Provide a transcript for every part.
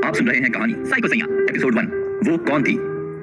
आप सुन रहे हैं कहानी साइको सैया एपिसोड 1। वो कौन थी?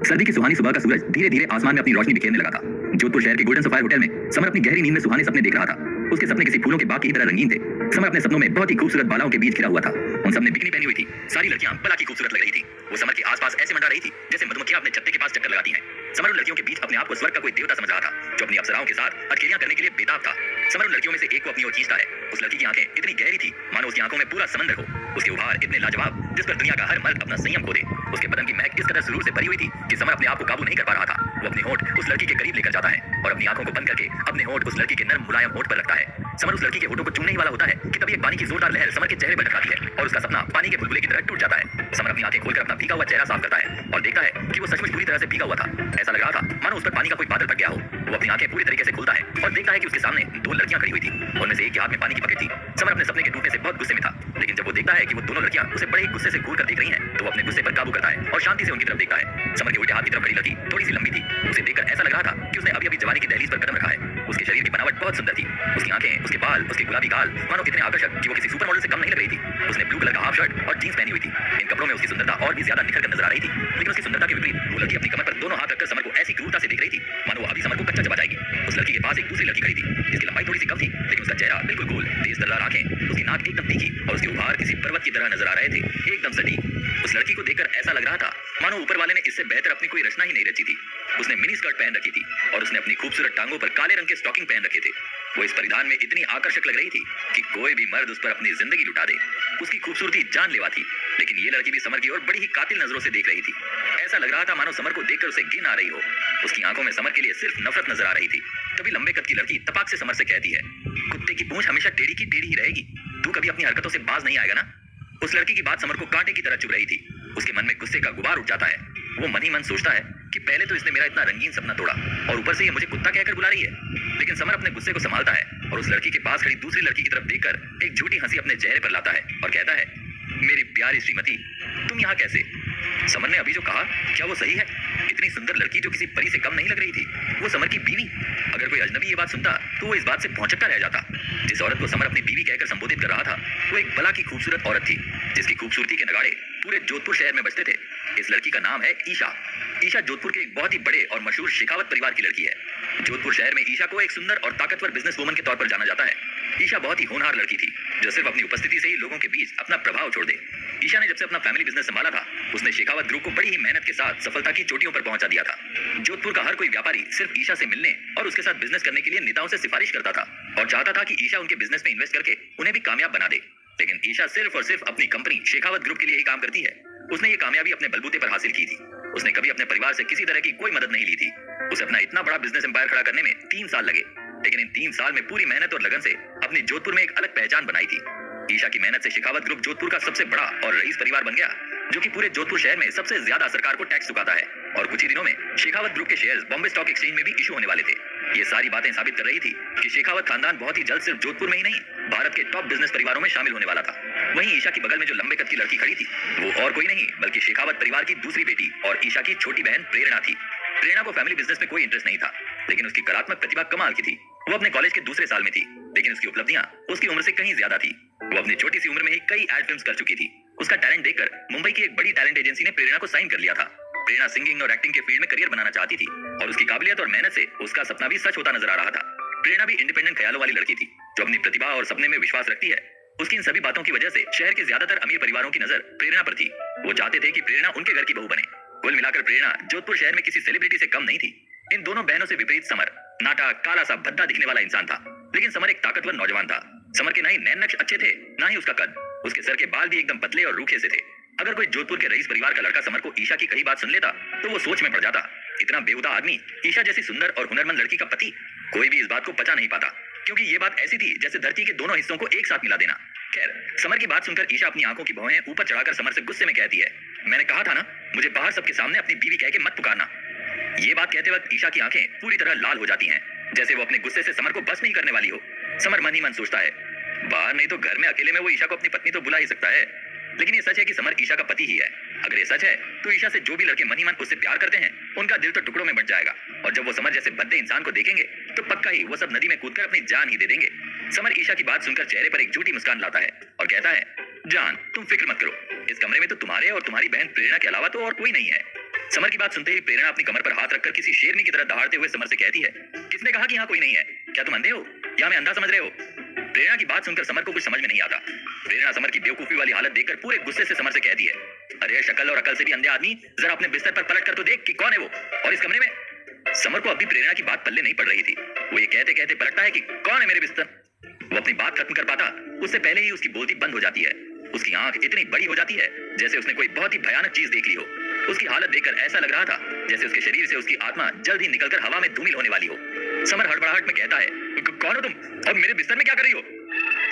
सर्दी की सुहानी सुबह का सूरज धीरे धीरे आसमान में अपनी रोशनी बिखेरने लगा था। जोधपुर शहर के गोल्डन सफायर होटल में समर अपनी गहरी नींद में सुहाने सपने देख रहा था। उसके सपने किसी फूलों के बाग की तरह रंगीन थे। समर अपने सपनों में बहुत ही खूबसूरत बालाओं के बीच घिरा हुआ था। उन सबने बिकनी पहनी हुई थी। सारी लड़कियां बला की खूबसूरत लग रही थी। वो समर के आसपास ऐसे मंडरा रही थी जैसे मधुमक्खियां अपने छत्ते के पास चक्कर लगाती हैं। समर उन लड़कियों के बीच अपने आप को स्वर्ग का कोई देवता समझ रहा था जो अपनी अप्सराओं के साथ अटखेलियां करने के लिए बेताब था। समर उन लड़कियों में से एक को अपनी ओर खींचता है। उस लड़की की आंखें इतनी गहरी थी मानो उसकी आंखों में पूरा समंदर हो। उसके उभार इतने लाजवाब जिस पर दुनिया का हर मर्द अपना संयम खो दे। उसके बदन की महक इस कदर सुरूर से भरी हुई थी कि समर अपने आप को काबू नहीं कर पा रहा था। वो अपने होंठ उस लड़की के करीब लेकर जाता है और अपनी आंखों को बंद करके अपने होंठ उस लड़की के नर्म मुलायम होंठ पर रखता है। समर उस लड़की के होठों को चूमने ही वाला होता है कि तभी एक पानी की जोरदार लहर समर के चेहरे पर टकराती है और उसका सपना पानी के बुलबुले की तरह टूट जाता है। समर अपनी आंखें खोलकर अपना भीगा हुआ चेहरा साफ करता है और देखता है कि वो सचमुच पूरी तरह से भीगा हुआ था। ऐसा लग रहा था मानो उस पर पानी का कोई बादल पड़ गया हो। वो अपनी आंखें पूरी तरीके से खोलता है और देखता है कि उसके सामने दो लड़कियां खड़ी हुई थी। उनमें से एक के हाथ में पानी की बकेट थी। समर अपने सपने के टूटने से बहुत गुस्से में था, लेकिन जब वो देखता है कि वो दोनों लड़कियां उसे बड़े ही गुस्से से घूर कर देख रही हैं, तो वो अपने गुस्से पर काबू करता है और शांति से उनकी तरफ देखता है। समर के उल्टे हाथ की तरफ खड़ी लड़की थोड़ी सी लंबी थी। उसे देखकर ऐसा लग रहा था कि उसने अभी अभी जवानी की दहलीज पर कदम रखा है। उसके शरीर की बनावट बहुत सुंदर थी। उसकी आंखें, उसके बाल, उसके गुलाबी गाल मानो इतने आकर्षक कि वो किसी सुपर मॉडल से कम नहीं लग रही थी। उसने ब्लू कलर का हाफ शर्ट और जींस पहनी हुई थी। इन कपड़ों में उसकी सुंदरता और भी ज्यादा निखर कर नजर आ रही थी। लेकिन उसकी सुंदरता के विपरीत वो लड़की अपनी कमर पर दोनों हाथ रखकर समर को ऐसी क्रूरता से देख रही थी मानो वो अभी समर को कच्चा चबा जाएगी। उस लड़की के पास एक दूसरी लड़की खड़ी थी जिसकी लंबाई थोड़ी सी कम थी, लेकिन उसका चेहरा बिल्कुल गोल, तेज तर्रार आंखें, उसकी नाक एकदम तीखी और उसके उभार किसी पर्वत की तरह नजर आ रहे थे, एकदम सटीक। उस लड़की को देखकर ऐसा लग रहा था मानो ऊपर वाले ने इससे बेहतर अपनी कोई रचना ही नहीं रची थी। उसने मिनी स्कर्ट पहन रखी थी और उसने अपनी खूबसूरत टांगों पर काले रंग के स्टॉकिंग पहन रखे थे। वो इस परिधान में इतनी आकर्षक लग रही थी कि कोई भी मर्द उस पर अपनी जिंदगी लुटा दे। उसकी खूबसूरती जानलेवा थी, लेकिन ये लड़की भी समर की ओर बड़ी ही कातिल नजरों से देख रही थी। ऐसा लग रहा था मानो समर को देखकर उसे घिन आ रही हो। उसकी आंखों में समर के लिए सिर्फ नफरत नजर आ रही थी। तभी लंबे कद की लड़की तपाक से समर से कहती है, कुत्ते की पूंछ हमेशा टेढ़ी की टेढ़ी ही रहेगी, तू कभी अपनी हरकतों से बाज नहीं आएगा ना। उस लड़की की बात समर को कांटे की तरह चुभ रही थी। उसके मन में गुस्से का गुबार उठ जाता है। वो मन ही मन सोचता है कि पहले तो इसने मेरा इतना रंगीन सपना तोड़ा और ऊपर से ये मुझे कुत्ता कहकर बुला रही है। लेकिन समर अपने गुस्से को संभालता है और उस लड़की के पास खड़ी दूसरी लड़की की तरफ देखकर एक झूठी हंसी अपने चेहरे पर लाता है और कहता है, मेरी प्यारी श्रीमती, तुम यहाँ कैसे? समर ने अभी जो कहा क्या वो सही है? इतनी सुंदर लड़की जो किसी परी से कम नहीं लग रही थी, वो समर की बीवी। अगर कोई अजनबी ये बात सुनता तो वो इस बात से भौंचक्का रह जाता। जिस औरत को समर अपनी बीवी कहकर संबोधित कर रहा था वो एक बला की खूबसूरत औरत थी जिसकी खूबसूरती के नगाड़े पूरे जोधपुर शहर में बजते थे। इस लड़की का नाम है ईशा। ईशा जोधपुर के एक बहुत ही बड़े और मशहूर शेखावत परिवार की लड़की है। जोधपुर शहर में ईशा को एक सुंदर और ताकतवर बिजनेस वुमन के तौर पर जाना जाता है। ईशा बहुत ही होनहार लड़की थी जो सिर्फ अपनी उपस्थिति से ही लोगों के बीच अपना प्रभाव छोड़ दे। ईशा ने जब से अपना फैमिली बिजनेस संभाला था उसने शेखावत ग्रुप को बड़ी ही मेहनत के साथ सफलता की चोटियों पर पहुंचा दिया था। जोधपुर का हर कोई व्यापारी सिर्फ ईशा से मिलने और उसके साथ बिजनेस करने के लिए नेताओं से सिफारिश करता था और चाहता था कि ईशा उनके बिजनेस में इन्वेस्ट करके उन्हें भी कामयाब बना दे। लेकिन ईशा सिर्फ और सिर्फ अपनी कंपनी शेखावत ग्रुप के लिए ही काम करती है। उसने ये कामयाबी अपने बलबूते पर हासिल की थी। उसने कभी अपने परिवार से किसी तरह की कोई मदद नहीं ली थी। उसे अपना इतना बड़ा बिजनेस एम्पायर खड़ा करने में 3 साल लगे, लेकिन इन 3 साल में पूरी मेहनत और लगन से अपने जोधपुर में एक अलग पहचान बनाई थी। ईशा की मेहनत से शेखावत ग्रुप जोधपुर का सबसे बड़ा और रईस परिवार बन गया जो कि पूरे जोधपुर शहर में सबसे ज्यादा सरकार को टैक्स चुकाता है। और कुछ ही दिनों में शेखावत ग्रुप के शेयर्स बॉम्बे स्टॉक एक्सचेंज में भी इशू होने वाले थे। ये सारी बातें साबित कर रही थी कि शेखावत खानदान बहुत ही जल्द सिर्फ जोधपुर में ही नहीं भारत के टॉप बिजनेस परिवारों में शामिल होने वाला था। वहीं ईशा की बगल में जो लंबे कद की लड़की खड़ी थी वो और कोई नहीं बल्कि शेखावत परिवार की दूसरी बेटी और ईशा की छोटी बहन प्रेरणा थी। प्रेरणा को फैमिली बिजनेस में कोई इंटरेस्ट नहीं था, लेकिन उसकी कलात्मक प्रतिभा कमाल की थी। वो अपने कॉलेज के दूसरे साल में थी, लेकिन उसकी उपलब्धियां उसकी उम्र से कहीं ज्यादा थी। वो अपनी छोटी सी उम्र में ही कई एड फिल्म्स कर चुकी थी। उसका टैलेंट देखकर मुंबई की एक बड़ी टैलेंट एजेंसी ने प्रेरणा को साइन कर लिया था। प्रेरणा सिंगिंग और एक्टिंग के फील्ड में करियर बनाना चाहती थी और उसकी काबिलियत और मेहनत से उसका सपना भी सच होता नजर आ रहा था। प्रेरणा भी इंडिपेंडेंट ख्यालों वाली लड़की थी जो अपनी प्रतिभा और सपने में विश्वास रखती है। उसकी इन सभी बातों की वजह से शहर के ज्यादातर अमीर परिवारों की नजर प्रेरणा पर थी। वो चाहते थे कि प्रेरणा उनके घर की बहू बने। कुल मिलाकर प्रेरणा जोधपुर शहर में किसी सेलिब्रिटी से कम नहीं थी। इन दोनों बहनों से विपरीत समर नाटा काला सा भद्दा दिखने वाला इंसान था, लेकिन समर एक ताकतवर नौजवान था। समर के ना ही नैन नक्श अच्छे थे ना ही उसका कद। उसके सर के बाल भी एकदम पतले और रूखे से थे। अगर कोई जोधपुर के रईस परिवार का लड़का समर को ईशा की कही बात सुन लेता तो वो सोच में पड़ जाता। इतना बेहुदा आदमी ईशा जैसी सुंदर और हुनरमंद लड़की का पति। कोई भी इस बात को पचा नहीं पाता क्योंकि ये बात ऐसी थी जैसे धरती के दोनों हिस्सों को एक साथ मिला देना। खैर, समर की बात सुनकर ईशा अपनी आंखों की भौहें ऊपर चढ़ाकर समर से गुस्से में कहती है, मैंने कहा था ना मुझे बाहर सबके सामने अपनी बीवी कह के मत पुकारना। ये बात कहते वक्त ईशा की आंखें पूरी तरह लाल हो जाती हैं, जैसे वो अपने गुस्से से समर को बस नहीं करने वाली हो। समर मन ही मन सोचता है, बाहर नहीं तो घर में अकेले में वो ईशा को अपनी पत्नी तो बुला ही सकता है। लेकिन ये सच है कि समर ईशा का पति ही है। अगर ये सच है तो ईशा से जो भी लड़के मन ही मन उससे प्यार करते हैं उनका दिल तो टुकड़ों में बंट जाएगा और जब वो समर जैसे भद्दे इंसान को देखेंगे तो पक्का ही वो सब नदी में कूदकर अपनी जान ही दे देंगे। समर ईशा की बात सुनकर चेहरे पर एक झूठी मुस्कान लाता है और कहता है, जान, तुम फिक्र मत करो। इस कमरे में तो तुम्हारे और तुम्हारी बहन प्रेरणा के अलावा तो और कोई नहीं है। समर की बात सुनते ही प्रेरणा अपनी कमर पर हाथ रखकर किसी शेरनी की तरह दहाड़ते हुए समर से कहती है, किसने कहा कि यहाँ कोई नहीं है? क्या तुम अंधे हो या हमें अंधा समझ रहे हो? प्रेरणा की बात सुनकर समर को कुछ समझ में नहीं आता। प्रेरणा समर की बेवकूफी वाली हालत देखकर पूरे गुस्से से समर से कहती है, अरे शक्ल और अकल से भी अंधे आदमी, जरा अपने बिस्तर पर पलट कर तो देख कि कौन है वो और इस कमरे में। समर को अभी प्रेरणा की बात पल्ले नहीं पड़ रही थी। वो ये कहते कहते पलटता है कि कौन है मेरे बिस्तर। वो अपनी बात खत्म कर पाता उससे पहले ही उसकी बोलती बंद हो जाती है। उसकी आंख इतनी बड़ी हो जाती है जैसे उसने कोई बहुत ही भयानक चीज देख ली हो। उसकी हालत देखकर ऐसा लग रहा था जैसे उसके शरीर से उसकी आत्मा जल्द ही निकलकर हवा में धूमिल होने वाली हो। समर हड़बड़ाहट में कहता है, कौन हो तुम और मेरे बिस्तर में क्या कर रही हो?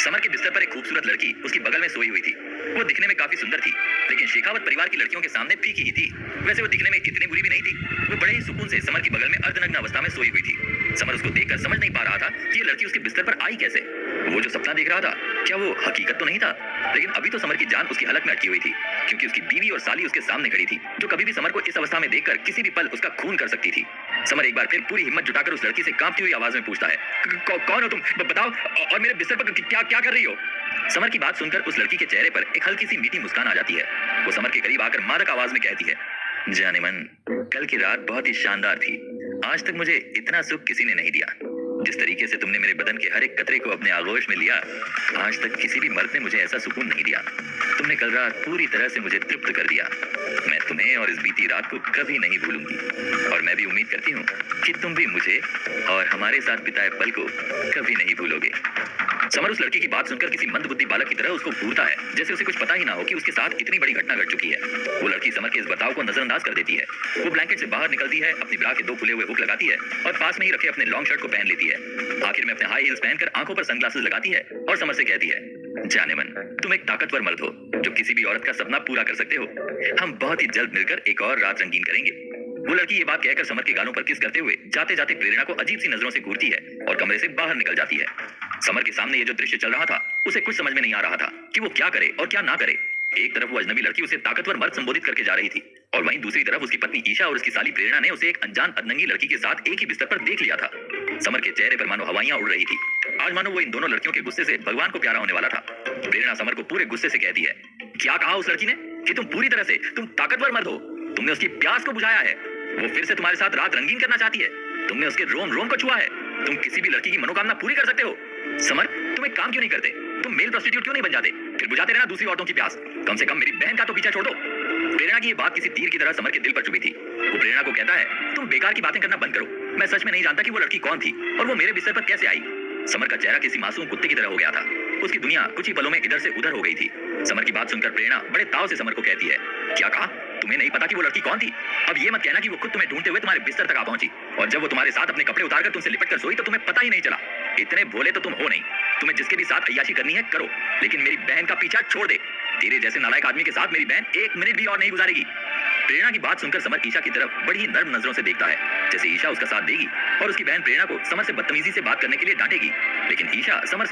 समर के बिस्तर पर एक खूबसूरत लड़की उसकी बगल में सोई हुई थी। वो दिखने में काफी सुंदर थी, लेकिन शेखावत परिवार की लड़कियों के सामने फीकी ही थी। वैसे वो दिखने में इतनी बुरी भी नहीं थी। वो बड़े ही सुकून से समर की बगल में अर्धनग्न अवस्था में सोई हुई थी। समर उसको देखकर समझ नहीं पा रहा था कि ये लड़की उसके बिस्तर पर आई कैसे। वो जो सपना देख रहा था क्या वो हकीकत तो नहीं था? लेकिन अभी तो समर की जान उसकी हलक में अटकी हुई थी, क्योंकि उसकी बीवी और साली उसके सामने खड़ी थी, जो कभी भी समर को इस अवस्था में देखकर किसी भी पल उसका खून कर सकती थी। समर एक बार फिर पूरी हिम्मत जुटाकर उस लड़की से कांपती हुई आवाज में पूछता है, कौन हो तुम? बताओ, और मेरे बिस्तर पर क्या क्या कर रही हो? समर की बात सुनकर उस लड़की के चेहरे पर एक हल्की सी मीठी मुस्कान आ जाती है। वो समर के करीब आकर मादक आवाज में कहती है, जाने मन, कल की रात बहुत ही शानदार थी। आज तक मुझे इतना सुख किसी ने नहीं दिया। जिस तरीके से तुमने मेरे बदन के हर एक कतरे को अपने आगोश में लिया, आज तक किसी भी मर्द ने मुझे ऐसा सुकून नहीं दिया। तुमने कल रात पूरी तरह से मुझे तृप्त कर दिया। मैं तुम्हें और इस बीती रात को कभी नहीं भूलूंगी, और मैं भी उम्मीद करती हूँ कि तुम भी मुझे और हमारे साथ बिताए पल को कभी नहीं भूलोगे। समर उस लड़की की बात सुनकर किसी मंदबुद्धि बालक की तरह उसको घूरता है, जैसे उसे कुछ पता ही ना हो कि उसके साथ इतनी बड़ी घटना घट चुकी है। वो लड़की समर के इस बर्ताव को नजरअंदाज कर देती है। वो ब्लैंकेट से बाहर निकलती है, अपनी ब्रा के दो खुले हुए हुक लगाती है और पास में ही रखे अपने लॉन्ग शर्ट को पहन लेती है। आखिर में अपने हाई हील्स पहनकर आंखों पर सनग्लासेस लगाती है और समर से कहती है, जाने मन, तुम एक ताकतवर मर्द हो जो किसी भी औरत का सपना पूरा कर सकते हो। हम बहुत ही जल्द मिलकर एक और रात रंगीन करेंगे। वो लड़की ये बात कहकर समर के गालों पर किस करते हुए जाते जाते प्रेरणा को अजीब सी नजरों से घूरती है और कमरे से बाहर निकल जाती है। समर के सामने ये जो दृश्य चल रहा था उसे कुछ समझ में नहीं आ रहा था कि वो क्या करे और क्या ना करे। एक तरफ वो अजनबी लड़की उसे ताकतवर मर्द संबोधित करके जा रही थी, और वहीं दूसरी तरफ उसकी पत्नी ईशा और उसकी साली प्रेरणा ने उसे एक अनजान अधनंगी लड़की के साथ एक ही बिस्तर पर देख लिया था। समर के चेहरे पर मानो हवाइयां उड़ रही थी। आज मानो वो इन दोनों लड़कियों के गुस्से से भगवान को प्यारा होने वाला था। प्रेरणा समर को पूरे गुस्से से कहती है, क्या कहा उस लड़की ने कि तुम पूरी तरह से तुम ताकतवर मर्द हो? तुमने उसकी प्यास को बुझाया है। वो फिर से तुम्हारे साथ रात रंगीन करना चाहती है। तुमने उसके रोम रोम को छुआ है। तुम किसी भी लड़की की मनोकामना पूरी कर सकते हो। समर, तुम एक काम क्यों नहीं करते? तुम मेल प्रोस्टिट्यूट क्यों नहीं बन जाते? फिर बुझाते रहना दूसरी औरतों की प्यास। कम से कम मेरी बहन का तो पीछा छोड़ दो। प्रेरणा की ये बात किसी तीर की तरह समर के दिल पर चुभी थी। वो प्रेरणा को कहता है, तुम बेकार की बातें करना बंद करो। मैं सच में नहीं जानता कि वो लड़की कौन थी और वो मेरे बिस्तर पर कैसे आई। समर का चेहरा किसी मासूम कुत्ते की तरह हो गया था। उसकी दुनिया कुछ ही पलों में इधर से उधर हो गई थी। समर की बात सुनकर प्रेरणा बड़े ताव से समर को कहती है, क्या कहा? तुम्हें नहीं पता कि वो लड़की कौन थी? अब ये मत कहना कि वो खुद तुम्हें ढूंढते हुए तुम्हारे बिस्तर तक आ पहुंची, और जब वो तुम्हारे साथ अपने कपड़े उतारकर तुमसे लिपट कर सोई तो तुम्हें पता ही नहीं चला। इतने भोले तो तुम हो नहीं। तुम्हें जिसके भी साथ अय्याशी करनी है करो, लेकिन मेरी बहन का पीछा छोड़ दे। तेरे जैसे नालायक आदमी के साथ मेरी बहन एक मिनट भी और नहीं गुजारेगी। प्रेरणा की बात सुनकर समर ईशा की तरफ बड़ी ही नर्म नजरों से देखता है, जैसे ईशा उसका साथ देगी और उसकी बहन प्रेरणा को समर से बदतमीजी से बात करने के लिए डांटेगी। लेकिन ईशा समर से